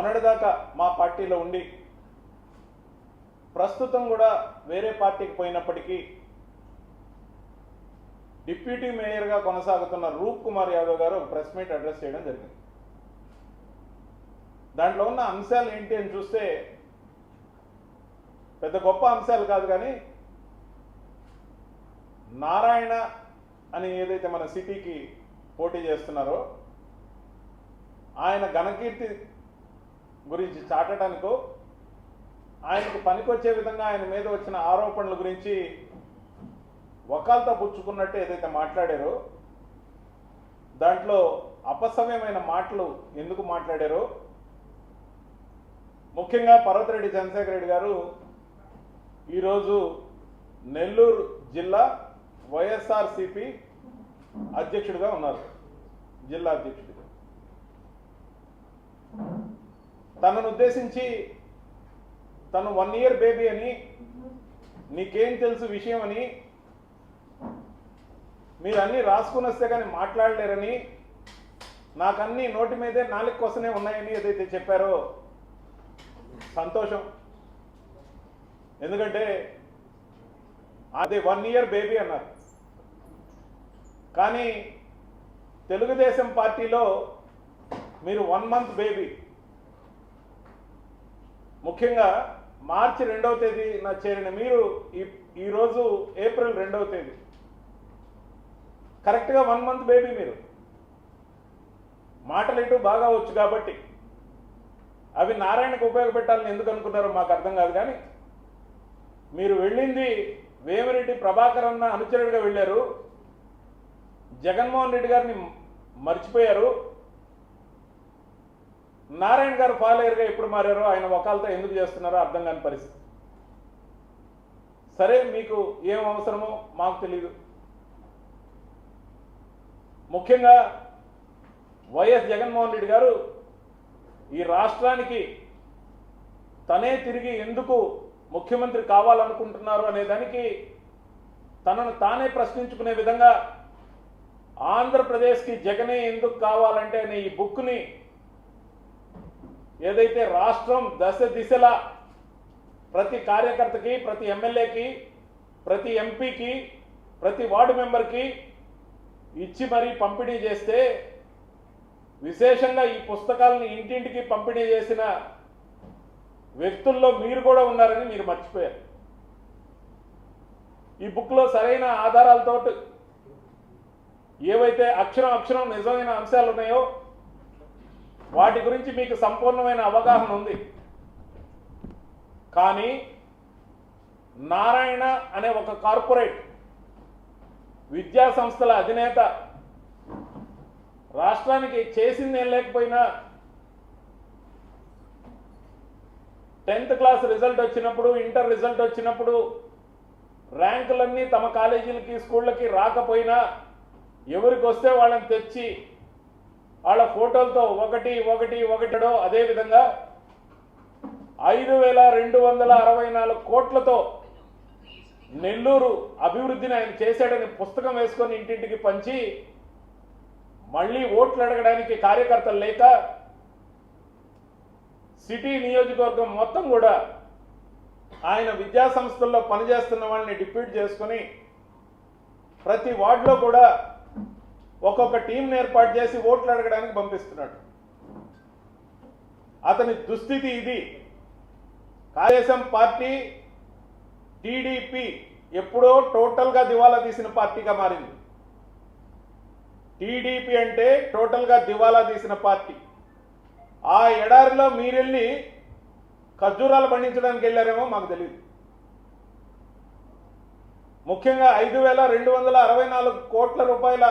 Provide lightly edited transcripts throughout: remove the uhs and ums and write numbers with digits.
మొన్నటిదాకా మా పార్టీలో ఉండి ప్రస్తుతం కూడా వేరే పార్టీకి పోయినప్పటికీ డిప్యూటీ మేయర్గా కొనసాగుతున్న రూప్ కుమార్ యాదవ్ గారు ఒక ప్రెస్ మీట్ అడ్రస్ చేయడం జరిగింది. దాంట్లో ఉన్న అంశాలు ఏంటి అని చూస్తే పెద్ద గొప్ప అంశాలు కాదు, కానీ నారాయణ అని ఏదైతే మన సిటీకి పోటీ చేస్తున్నారో ఆయన ఘనకీర్తి గురించి చాటడానికో ఆయనకు పనికొచ్చే విధంగా ఆయన మీద వచ్చిన ఆరోపణల గురించి వకాల్తా పుచ్చుకున్నట్టు ఏదైతే మాట్లాడారో దాంట్లో అపసవ్యమైన మాటలు ఎందుకు మాట్లాడారో, ముఖ్యంగా పర్వతిరెడ్డి చంద్రశేఖర్ రెడ్డి గారు ఈరోజు నెల్లూరు జిల్లా వైఎస్ఆర్సీపీ అధ్యక్షుడిగా ఉన్నారు, జిల్లా అధ్యక్షుడిగా. తనను ఉద్దేశించి తను 1 ఇయర్ బేబీ అని, నీకేం తెలుసు విషయం అని, మీరు అన్నీ రాసుకుని వస్తే కానీ మాట్లాడలేరని, నాకన్నీ నోటి మీదే నాలుగు కోసమే ఉన్నాయని ఏదైతే చెప్పారో సంతోషం. ఎందుకంటే అది 1 ఇయర్ బేబీ అన్నారు, కానీ తెలుగుదేశం పార్టీలో మీరు 1 మంత్ బేబీ. ముఖ్యంగా మార్చి 2వ తేదీన చేరిన మీరు ఈరోజు ఏప్రిల్ 2వ తేదీ, కరెక్ట్గా 1 మంత్ బేబీ. మీరు మాటలు ఇటు బాగా వచ్చు కాబట్టి అవి నారాయణకు ఉపయోగపెట్టాలని ఎందుకు అనుకున్నారో మాకు అర్థం కాదు. కానీ మీరు వెళ్ళింది వేమిరెడ్డి ప్రభాకర్ అన్న అనుచరుడిగా వెళ్ళారు, జగన్మోహన్ రెడ్డి గారిని మర్చిపోయారు. నారాయణ గారు ఫాలోయర్గా ఎప్పుడు మారారో, ఆయన వకాలతో ఎందుకు చేస్తున్నారో అర్థం కాని పరిస్థితి. సరే, మీకు ఏం అవసరమో మాకు తెలియదు. ముఖ్యంగా వైఎస్ జగన్మోహన్ రెడ్డి గారు ఈ రాష్ట్రానికి తనే తిరిగి ఎందుకు ముఖ్యమంత్రి కావాలనుకుంటున్నారు అనే దానికి తనను తానే ప్రశ్నించుకునే విధంగా ఆంధ్రప్రదేశ్కి జగనే ఎందుకు కావాలంటే అనే ఈ బుక్ని ఏదైతే రాష్ట్రం దశ దిశలా ప్రతి కార్యకర్తకి, ప్రతి ఎమ్మెల్యేకి, ప్రతి ఎంపీకి, ప్రతి వార్డు మెంబర్కి ఇచ్చి మరీ పంపిణీ చేస్తే, విశేషంగా ఈ పుస్తకాలను ఇంటింటికి పంపిణీ చేసిన వ్యక్తుల్లో మీరు కూడా ఉన్నారని మీరు మర్చిపోయారు. ఈ బుక్లో సరైన ఆధారాలతో ఏవైతే అక్షరం నిజమైన అంశాలు ఉన్నాయో వాటి గురించి మీకు సంపూర్ణమైన అవగాహన ఉంది. కానీ నారాయణ అనే ఒక కార్పొరేట్ విద్యా సంస్థల అధినేత రాష్ట్రానికి చేసింది ఏం లేకపోయినా 10th క్లాస్ రిజల్ట్ వచ్చినప్పుడు, ఇంటర్ రిజల్ట్ వచ్చినప్పుడు ర్యాంకులన్నీ తమ కాలేజీలకి, స్కూళ్ళకి రాకపోయినా ఎవరికి వస్తే వాళ్ళని తెచ్చి వాళ్ళ ఫోటోలతో ఒకటిడో, అదేవిధంగా 5,264 కోట్లతో నెల్లూరు అభివృద్ధిని ఆయన చేశాడని పుస్తకం వేసుకొని ఇంటింటికి పంచి మళ్ళీ ఓట్లు అడగడానికి కార్యకర్తలు లేక సిటీ నియోజకవర్గం మొత్తం కూడా ఆయన విద్యా సంస్థల్లో పనిచేస్తున్న వాళ్ళని డిప్యూట్ చేసుకుని ప్రతి వార్డులో కూడా ఒక్కొక్క టీంని ఏర్పాటు చేసి ఓట్లు అడగడానికి పంపిస్తున్నాడు. అతని దుస్థితి ఇది. తెలుగుదేశం పార్టీ, టీడీపీ ఎప్పుడో టోటల్గా దివాలా తీసిన పార్టీగా మారింది. టీడీపీ అంటే టోటల్గా దివాలా తీసిన పార్టీ. ఆ ఎడారిలో మీరెళ్ళి ఖర్జూరాలు పండించడానికి వెళ్ళారేమో మాకు తెలియదు. ముఖ్యంగా 5,264 కోట్ల రూపాయల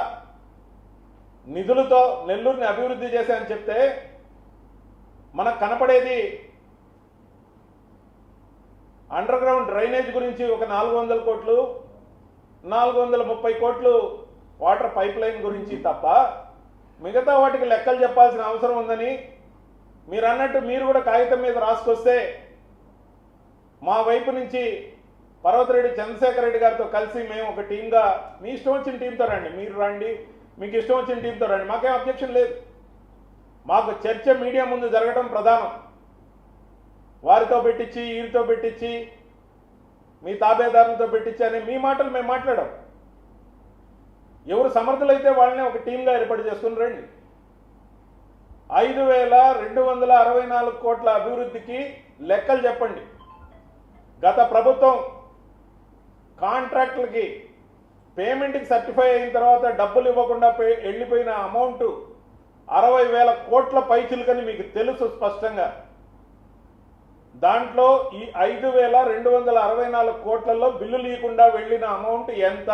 నిధులతో నెల్లూరుని అభివృద్ధి చేశాయని చెప్తే మనకు కనపడేది అండర్ గ్రౌండ్ డ్రైనేజ్ గురించి ఒక 400 కోట్లు, 430 కోట్లు వాటర్ పైప్ లైన్ గురించి తప్ప మిగతా వాటికి లెక్కలు చెప్పాల్సిన అవసరం ఉందని మీరు అన్నట్టు మీరు కూడా కాగితం మీద రాసుకొస్తే మా వైపు నుంచి పర్వతిరెడ్డి చంద్రశేఖర్ రెడ్డి గారితో కలిసి మేము ఒక టీంగా, మీ ఇష్టం వచ్చిన టీంతో రండి, మీరు రండి, మీకు ఇష్టం వచ్చిన టీంతో రండి, మాకేం అబ్జెక్షన్ లేదు. మాకు చర్చ మీడియా ముందు జరగడం ప్రధానం. వారితో పెట్టించి వీరితో పెట్టించి మీ తాబేదారులతో పెట్టించి అనే మీ మాటలు మేము మాట్లాడాం. ఎవరు సమర్థులైతే వాళ్ళనే ఒక టీంగా ఏర్పాటు చేసుకుని రండి. 5,264 కోట్ల అభివృద్ధికి లెక్కలు చెప్పండి. గత ప్రభుత్వం కాంట్రాక్టులకి పేమెంట్కి సర్టిఫై అయిన తర్వాత డబ్బులు ఇవ్వకుండా వెళ్ళిపోయిన అమౌంట్ 60,000 కోట్ల పైచిలుకని మీకు తెలుసు స్పష్టంగా. దాంట్లో ఈ 5,264 కోట్లలో బిల్లులు ఇవ్వకుండా వెళ్ళిన అమౌంట్ ఎంత,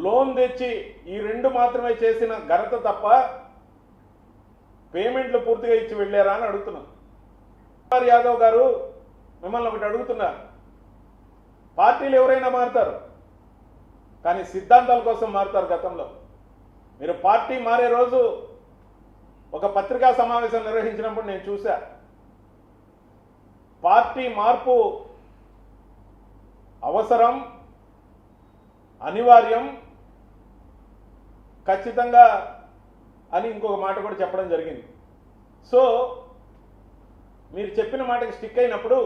లోన్ తెచ్చి ఈ రెండు మాత్రమే చేసిన ఘనత తప్ప పేమెంట్లు పూర్తిగా ఇచ్చి వెళ్ళారా అని అడుగుతున్నాను. కుమార్ యాదవ్ గారు, మిమ్మల్ని ఒకటి అడుగుతున్నా. పార్టీలు ఎవరైనా మారుతారు, కానీ సిద్ధాంతాల కోసం మారుతారు. గతంలో మీరు పార్టీ మారే రోజు ఒక పత్రికా సమావేశం నిర్వహించినప్పుడు నేను చూసా. పార్టీ మార్పు అవసరం, అనివార్యం, ఖచ్చితంగా అని ఇంకొక మాట కూడా చెప్పడం జరిగింది. సో మీరు చెప్పిన మాటకి స్టిక్ అయినప్పుడు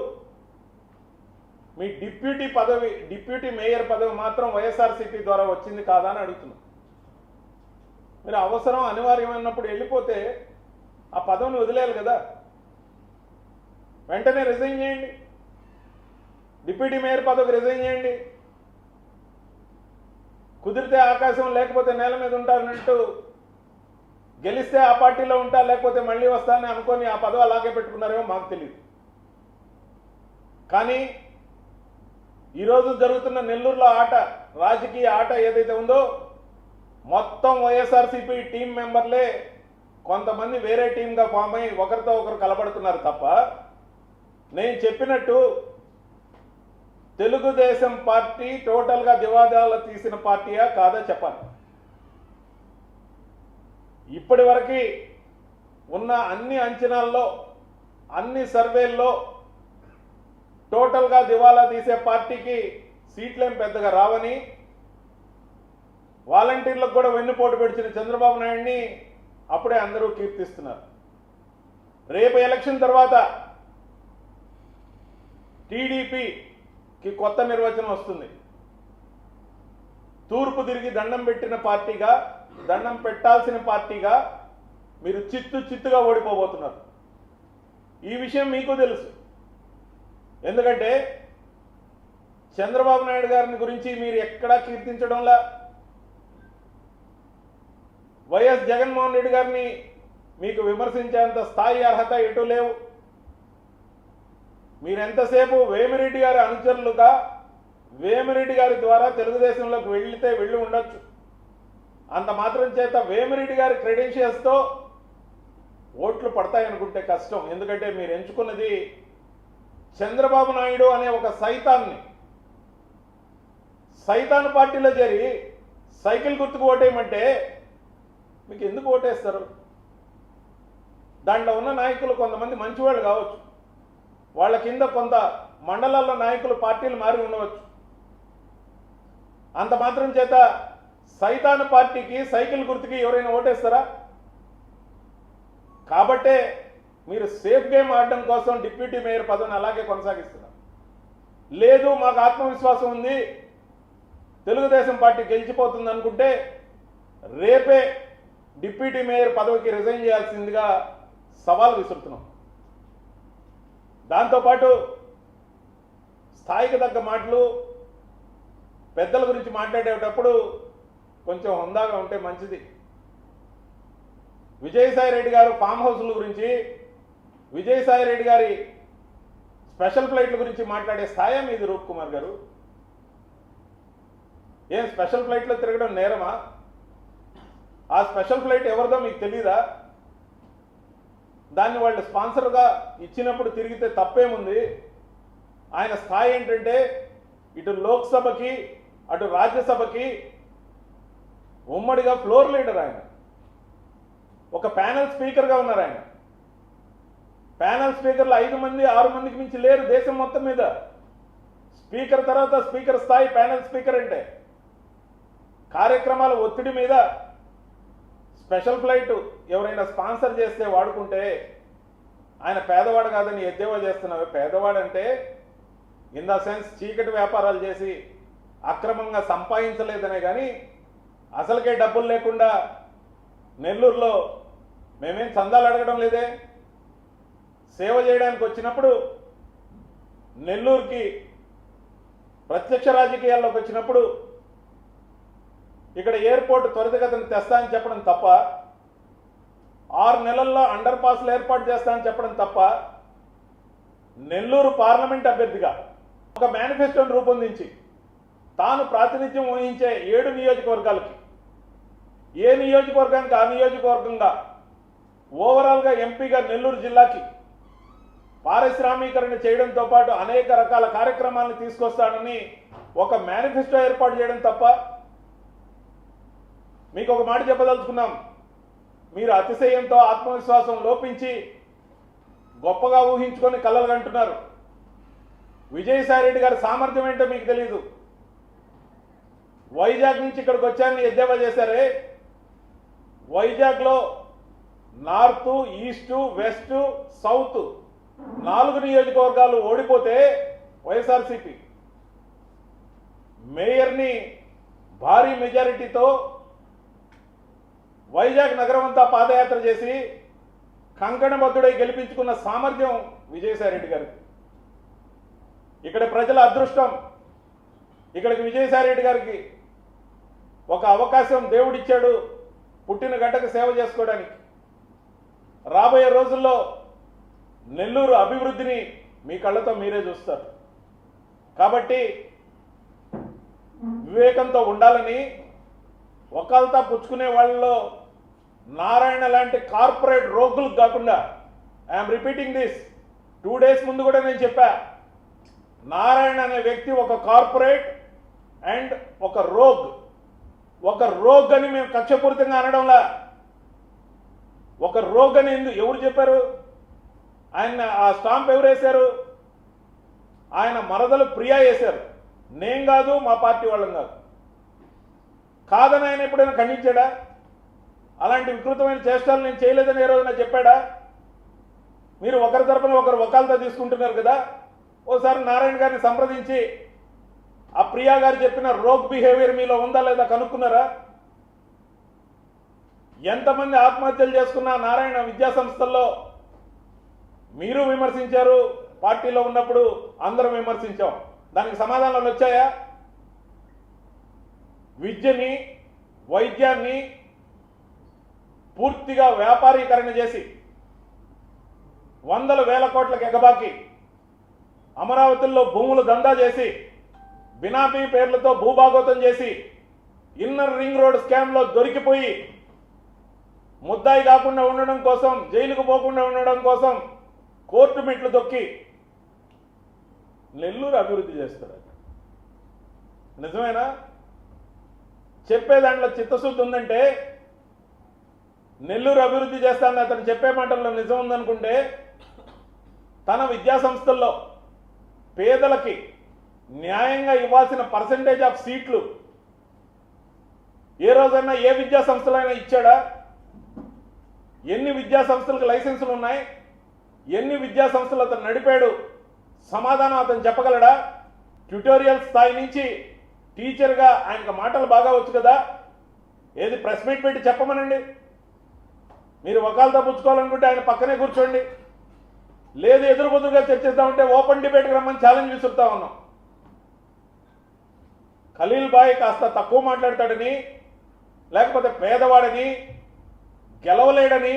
మీ డిప్యూటీ మేయర్ పదవి మాత్రం వైఎస్ఆర్సీపీ ద్వారా వచ్చింది కాదా అని అడుగుతున్నాం. మీరు అవసరం అనివార్యమైనప్పుడు వెళ్ళిపోతే ఆ పదవిని వదిలేయాలి కదా. వెంటనే రిజైన్ చేయండి, డిప్యూటీ మేయర్ పదవికి రిజైన్ చేయండి. కుదిరితే ఆకాశం లేకపోతే నేల మీద ఉంటారన్నట్టు గెలిస్తే ఆ పార్టీలో ఉంటా, లేకపోతే మళ్ళీ వస్తానని అనుకొని ఆ పదవి అలాగే పెట్టుకున్నారేమో మాకు తెలియదు. కానీ ఈరోజు జరుగుతున్న నెల్లూరులో ఆట, రాజకీయ ఆట ఏదైతే ఉందో మొత్తం వైఎస్ఆర్సీపీ టీం మెంబర్లే కొంతమంది వేరే టీంగా ఫామ్ అయ్యి ఒకరితో ఒకరు కలబడుతున్నారు తప్ప నేను చెప్పినట్టు తెలుగుదేశం పార్టీ టోటల్గా దివాదాలు తీసిన పార్టీయా కాదా చెప్పాలి. ఇప్పటి వరకు ఉన్న అన్ని అంచనాల్లో, అన్ని సర్వేల్లో టోటల్గా దివాలా తీసే పార్టీకి సీట్లేం పెద్దగా రావని, వాలంటీర్లకు కూడా వెన్నుపోటు పెడిచిన చంద్రబాబు నాయుడిని అప్పుడే అందరూ కీర్తిస్తున్నారు. రేపు ఎలక్షన్ తర్వాత టీడీపీకి కొత్త నిర్వచనం వస్తుంది. తూర్పు తిరిగి దండం పెట్టిన పార్టీగా, దండం పెట్టాల్సిన పార్టీగా మీరు చిత్తుగా ఓడిపోబోతున్నారు. ఈ విషయం మీకు తెలుసు. ఎందుకంటే చంద్రబాబు నాయుడు గారిని గురించి మీరు ఎక్కడా కీర్తించడంలా, వైఎస్ జగన్మోహన్ రెడ్డి గారిని మీకు విమర్శించేంత స్థాయి అర్హత ఎటు లేవు. మీరెంతసేపు వేమిరెడ్డి గారి అనుచరులుగా, వేమిరెడ్డి గారి ద్వారా తెలుగుదేశంలోకి వెళ్ళి ఉండొచ్చు. అంత మాత్రం చేత వేమిరెడ్డి గారి క్రెడెన్షియల్స్తో ఓట్లు పడతాయనుకుంటే కష్టం. ఎందుకంటే మీరు ఎంచుకున్నది చంద్రబాబు నాయుడు అనే ఒక సైతాన్ని. సైతాన్ పార్టీలో చేరి సైకిల్ గుర్తుకు ఓటేయమంటే మీకు ఎందుకు ఓటేస్తారు? దాంట్లో ఉన్న నాయకులు కొంతమంది మంచివాళ్ళు కావచ్చు, వాళ్ళ కింద కొంత మండలాల్లో నాయకులు పార్టీలు మారి ఉండవచ్చు. అంత మాత్రం చేత సైతాన్ పార్టీకి, సైకిల్ గుర్తుకి ఎవరైనా ఓటేస్తారా? కాబట్టే మీరు సేఫ్ గేమ్ ఆడడం కోసం డిప్యూటీ మేయర్ పదవిని అలాగే కొనసాగిస్తున్నారు. లేదు మాకు ఆత్మవిశ్వాసం ఉంది, తెలుగుదేశం పార్టీ గెలిచిపోతుంది అనుకుంటే రేపే డిప్యూటీ మేయర్ పదవికి రిజైన్ చేయాల్సిందిగా సవాల్ విసురుతున్నాం. దాంతోపాటు స్థాయికి తగ్గ మాటలు, పెద్దల గురించి మాట్లాడేటప్పుడు కొంచెం హుందాగా ఉంటే మంచిది. విజయసాయి రెడ్డి గారు ఫామ్ హౌస్ల గురించి, విజయసాయి రెడ్డి గారి స్పెషల్ ఫ్లైట్ల గురించి మాట్లాడే స్థాయి మీది రూప్ కుమార్ గారు? ఏం స్పెషల్ ఫ్లైట్లో తిరగడం నేరమా? ఆ స్పెషల్ ఫ్లైట్ ఎవరిదో మీకు తెలీదా? దాన్ని వాళ్ళు స్పాన్సర్గా ఇచ్చినప్పుడు తిరిగితే తప్పేముంది? ఆయన స్థాయి ఏంటంటే ఇటు లోక్సభకి అటు రాజ్యసభకి ఉమ్మడిగా ఫ్లోర్ లీడర్. ఆయన ఒక ప్యానెల్ స్పీకర్గా ఉన్నారు. ఆయన ప్యానెల్ స్పీకర్లు 5 మంది 6 మందికి మించి లేరు దేశం మొత్తం మీద. స్పీకర్ తర్వాత స్పీకర్ స్థాయి ప్యానెల్ స్పీకర్ అంటే. కార్యక్రమాల ఒత్తిడి మీద స్పెషల్ ఫ్లైట్ ఎవరైనా స్పాన్సర్ చేస్తే వాడుకుంటే ఆయన పేదవాడు కాదని ఎద్దేవా చేస్తున్నారు. పేదవాడంటే ఇన్ ద సెన్స్ చీకటి వ్యాపారాలు చేసి అక్రమంగా సంపాదించలేదనే కానీ అసలుకే డబ్బులు లేకుండా నెల్లూరులో మేమేం చందాలు అడగడం లేదే. సేవ చేయడానికి వచ్చినప్పుడు నెల్లూరుకి ప్రత్యక్ష రాజకీయాల్లోకి వచ్చినప్పుడు ఇక్కడ ఎయిర్పోర్ట్ త్వరితగతిన తెస్తా అని చెప్పడం తప్ప, 6 నెలల్లో అండర్ పాస్లు ఏర్పాటు చేస్తా అని చెప్పడం తప్ప, నెల్లూరు పార్లమెంట్ అభ్యర్థిగా ఒక మేనిఫెస్టోను రూపొందించి తాను ప్రాతినిధ్యం వహించే 7 నియోజకవర్గాలకి ఏ నియోజకవర్గానికి ఆ నియోజకవర్గంగా ఓవరాల్గా ఎంపీగా నెల్లూరు జిల్లాకి పారిశ్రామీకరణ చేయడంతో పాటు అనేక రకాల కార్యక్రమాలను తీసుకొస్తానని ఒక మేనిఫెస్టో ఏర్పాటు చేయడం తప్ప, మీకు ఒక మాట చెప్పదలుచుకున్నాం. మీరు అతిశయంతో ఆత్మవిశ్వాసం లోపించి గొప్పగా ఊహించుకొని కలలు కంటున్నారు. విజయసాయిరెడ్డి గారి సామర్థ్యం ఏంటో మీకు తెలియదు. వైజాగ్ నుంచి ఇక్కడికి వచ్చారని ఎద్దేవా చేశారే. వైజాగ్లో నార్త్, ఈస్ట్, వెస్ట్, సౌత్ 4 నియోజకవర్గాలు ఓడిపోతే వైఎస్ఆర్సీపీ మేయర్ని భారీ మెజారిటీతో వైజాగ్ నగరం అంతా పాదయాత్ర చేసి కంకణబద్ధుడై గెలిపించుకున్న సామర్థ్యం విజయసాయిరెడ్డి గారికి. ఇక్కడ ప్రజల అదృష్టం. ఇక్కడికి విజయసాయిరెడ్డి గారికి ఒక అవకాశం దేవుడిచ్చాడు పుట్టిన గడ్డకు సేవ చేసుకోవడానికి. రాబోయే రోజుల్లో నెల్లూరు అభివృద్ధిని మీ కళ్ళతో మీరే చూస్తారు. కాబట్టి వివేకంతో ఉండాలని, ఒకళ్ళతో పుచ్చుకునే వాళ్ళలో నారాయణ లాంటి కార్పొరేట్ రోగులకు కాకుండా, ఐఎమ్ రిపీటింగ్ దిస్, 2 days ముందు కూడా నేను చెప్పా, నారాయణ అనే వ్యక్తి ఒక కార్పొరేట్ అండ్ ఒక రోగ్ అని మేము కక్షపూరితంగా అనడంలా. ఒక రోగ్ అని ఎవరు చెప్పారు? ఆయన ఆ స్టాంప్ ఎవరు వేశారు? ఆయన మరదలు ప్రియా వేశారు. నేను కాదు, మా పార్టీ వాళ్ళం కాదు. కాదని ఆయన ఎప్పుడైనా ఖండించాడా? అలాంటి వికృతమైన చేష్టాలు నేను చేయలేదని ఏ రోజున చెప్పాడా? మీరు ఒకరి తరపున ఒకరు వకాలతో తీసుకుంటున్నారు కదా. ఓసారి నారాయణ గారిని సంప్రదించి ఆ ప్రియా గారు చెప్పిన రోగ్ బిహేవియర్ మీలో ఉందా లేదా కనుక్కున్నారా? ఎంతమంది ఆత్మహత్యలు చేసుకున్న నారాయణ విద్యా సంస్థల్లో మీరు విమర్శించారు. పార్టీలో ఉన్నప్పుడు అందరం విమర్శించాం. దానికి సమాధానాలు వచ్చాయా? విద్యని, వైద్యాన్ని పూర్తిగా వ్యాపారీకరణ చేసి 100,000 కోట్లకు ఎగబాకి అమరావతిలో భూములు దందా చేసి బినామీ పేర్లతో భూభాగోతం చేసి ఇన్నర్ రింగ్ రోడ్ స్కామ్లో దొరికిపోయి ముద్దాయి కాకుండా ఉండడం కోసం, జైలుకు పోకుండా ఉండడం కోసం కోర్టు మెట్లు తొక్కి నెల్లూరు అభివృద్ధి చేస్తాడు. నిజమేనా? చెప్పే దాంట్లో చిత్తశుద్ధి ఉందంటే, నెల్లూరు అభివృద్ధి చేస్తానని అతను చెప్పే మాటల్లో నిజం ఉందనుకుంటే, తన విద్యా సంస్థల్లో పేదలకి న్యాయంగా ఇవ్వాల్సిన పర్సంటేజ్ ఆఫ్ సీట్లు ఏ రోజైనా ఏ విద్యా సంస్థలో అయినా ఇచ్చాడా? ఎన్ని విద్యా సంస్థలకు లైసెన్సులు ఉన్నాయి? ఎన్ని విద్యా సంస్థలు అతను నడిపాడు? సమాధానం అతను చెప్పగలడా? ట్యుటోరియల్ స్థాయి నుంచి టీచర్గా ఆయనకు మాటలు బాగా వచ్చు కదా. ఏది ప్రెస్ మీట్ పెట్టి చెప్పమనండి. మీరు వకాలతో పుచ్చుకోవాలనుకుంటే ఆయన పక్కనే కూర్చోండి. లేదు ఎదురుబొదురుగా చర్చిస్తామంటే ఓపెన్ డిబేట్కి రమ్మని ఛాలెంజ్ విసురుతా ఉన్నాం. ఖలీల్ బాయ్ కాస్త తక్కువ మాట్లాడతాడని, లేకపోతే పేదవాడని, గెలవలేడని,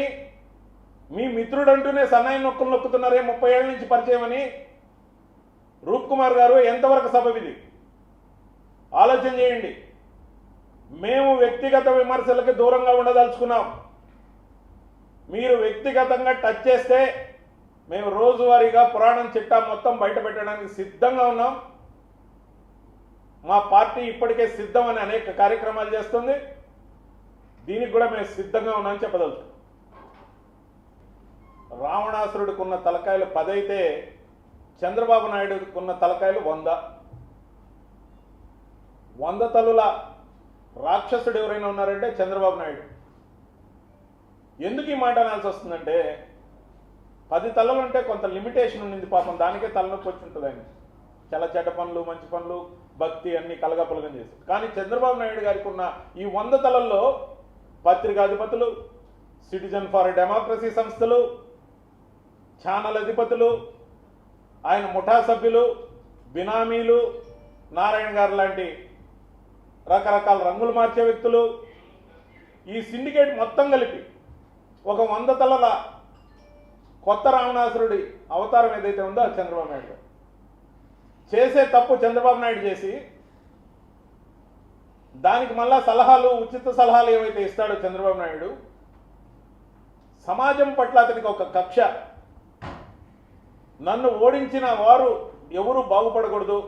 మీ మిత్రుడు అంటూనే సన్నాయి నొక్కులు నొక్కుతున్నారే 30 ఏళ్ల నుంచి పరిచయం అని రూప్ కుమార్ గారు ఎంతవరకు సబబిది ఆలోచన చేయండి. మేము వ్యక్తిగత విమర్శలకి దూరంగా ఉండదలుచుకున్నాం. మీరు వ్యక్తిగతంగా టచ్ చేస్తే మేము రోజువారీగా పురాణం చిట్టా మొత్తం బయట పెట్టడానికి సిద్ధంగా ఉన్నాం. మా పార్టీ ఇప్పటికే సిద్ధమని అనేక కార్యక్రమాలు చేస్తుంది. దీనికి కూడా మేము సిద్ధంగా ఉన్నామని చెప్పదలుచుకున్నాం. రావణాసురుడికి ఉన్న తలకాయలు 10 అయితే చంద్రబాబు నాయుడుకు ఉన్న తలకాయలు 100. 100 తలుల రాక్షసుడు ఎవరైనా ఉన్నారంటే చంద్రబాబు నాయుడు. ఎందుకు ఈ మాట అనాల్సి వస్తుందంటే, 10 తలలు ఉంటే కొంత లిమిటేషన్ ఉండింది పాపం, దానికే తలనొప్పి వచ్చి ఉంటుంది ఆయన. చాలా చెడ్డ పనులు మంచి పనులు భక్తి అన్ని కలగపలగం చేసి. కానీ చంద్రబాబు నాయుడు గారికి ఉన్న ఈ 100 తలల్లో పత్రికాధిపతులు, సిటిజన్ ఫర్ డెమోక్రసీ సంస్థలు, ఛానల్ అధిపతులు, ఆయన ముఠా సభ్యులు, బినామీలు, నారాయణ గారు లాంటి రకరకాల రంగులు మార్చే వ్యక్తులు, ఈ సిండికేట్ మొత్తం కలిపి ఒక 100 తలల కొత్త రావణాసురుడి అవతారం ఏదైతే ఉందో అది చంద్రబాబు నాయుడు గారు. చేసే తప్పు చంద్రబాబు నాయుడు చేసి దానికి మళ్ళా సలహాలు, ఉచిత సలహాలు ఏవైతే ఇస్తాడో చంద్రబాబు నాయుడు, సమాజం పట్ల అతనికి ఒక కక్ష. నన్ను ఓడించిన వారు ఎవరు బాగుపడకూడదు,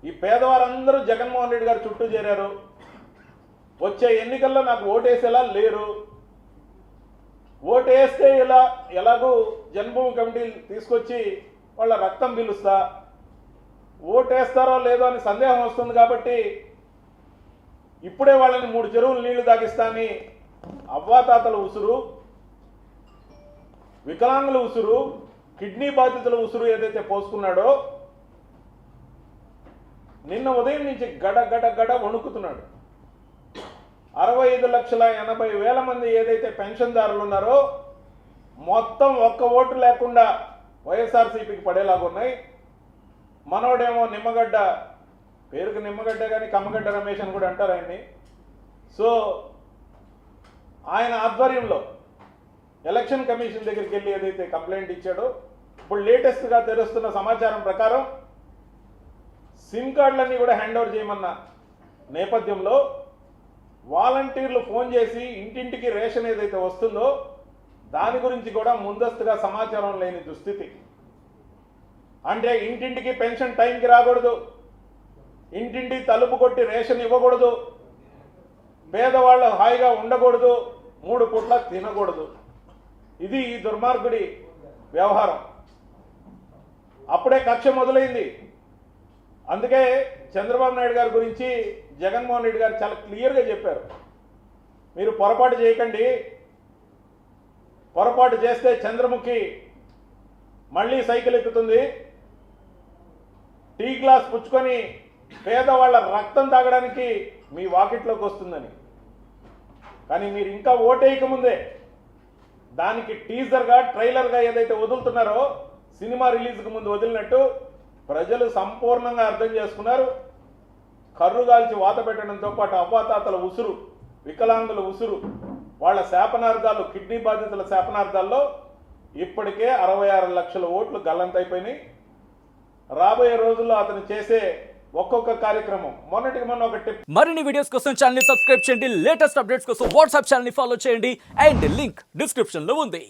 ఈ పేదవారందరూ జగన్మోహన్ రెడ్డి గారు చుట్టూ చేరారు, వచ్చే ఎన్నికల్లో నాకు ఓటేసేలా లేరు, ఓటేస్తే ఎలాగూ జన్మభూమి కమిటీలు తీసుకొచ్చి వాళ్ళ రక్తం పీలుస్తా, ఓటేస్తారో లేదో అని సందేహం వస్తుంది కాబట్టి ఇప్పుడే వాళ్ళని 3 చెరువులు నీళ్లు తాగిస్తా అని అవ్వాతాతల ఉసురు, వికలాంగుల ఉసురు, కిడ్నీ బాధితుల ఉసురు ఏదైతే పోసుకున్నాడో నిన్న ఉదయం నుంచి గడ గడ గడ వణుకుతున్నాడు. 65,80,000 మంది ఏదైతే పెన్షన్దారులు ఉన్నారో మొత్తం ఒక్క ఓటు లేకుండా వైఎస్ఆర్సీపీకి పడేలాగున్నాయి. మనోడేమో నిమ్మగడ్డ, పేరుకు నిమ్మగడ్డ కానీ కమ్మగడ్డ రమేష్ అని కూడా అంటారు ఆయన్ని. సో ఆయన ఆధ్వర్యంలో ఎలక్షన్ కమిషన్ దగ్గరికి వెళ్ళి ఏదైతే కంప్లైంట్ ఇచ్చాడో, ఇప్పుడు లేటెస్ట్గా తెలుస్తున్న సమాచారం ప్రకారం సిమ్ కార్డులన్నీ కూడా హ్యాండ్ ఓవర్ చేయమన్న నేపథ్యంలో వాలంటీర్లు ఫోన్ చేసి ఇంటింటికి రేషన్ ఏదైతే వస్తుందో దాని గురించి కూడా ముందస్తుగా సమాచారం లేని దుస్థితి. అంటే ఇంటింటికి పెన్షన్ టైంకి రాకూడదు, ఇంటింటి తలుపు కొట్టి రేషన్ ఇవ్వకూడదు, పేదవాళ్ళు హాయిగా ఉండకూడదు, 3 పూట్ల తినకూడదు. ఇది ఈ దుర్మార్గుడి వ్యవహారం. అప్పుడే కక్ష మొదలైంది. అందుకే చంద్రబాబు నాయుడు గారి గురించి జగన్మోహన్ రెడ్డి గారు చాలా క్లియర్గా చెప్పారు, మీరు పొరపాటు చేయకండి, పొరపాటు చేస్తే చంద్రముఖి మళ్ళీ సైకిల్ ఎక్కుతుంది, టీ గ్లాస్ పుచ్చుకొని పేదవాళ్ళ రక్తం తాగడానికి మీ వాకిట్లోకి వస్తుందని. కానీ మీరు ఇంకా ఓటేయకముందే దానికి టీజర్గా ట్రైలర్గా ఏదైతే వదులుతున్నారో సినిమా రిలీజ్కి ముందు వదిలినట్టు ప్రజలు సంపూర్ణంగా అర్థం చేసుకున్నారు. కర్రుగాల్చి వాత పెట్టడంతో పాటు అవ్వాతాతల ఉసురు, వికలాంగుల ఉసురు, వాళ్ళ శాపనార్థాలు, కిడ్నీ బాధితుల శాపనార్థాల్లో ఇప్పటికే 66 లక్షల ఓట్లు గల్లంతైపోయినాయి. రాబోయే రోజుల్లో అతను చేసే ఒక్కొక్క కార్యక్రమం మొన్నటికి మొన్న ఒక టిప్. మరిన్ని వీడియోస్ కోసం ఛానల్ ని సబ్స్క్రైబ్ చేయండి, లేటెస్ట్ అప్డేట్స్ కోసం వాట్సాప్ ఛానల్ ని ఫాలో చేయండి అండ్ లింక్ డిస్క్రిప్షన్ లో ఉంది.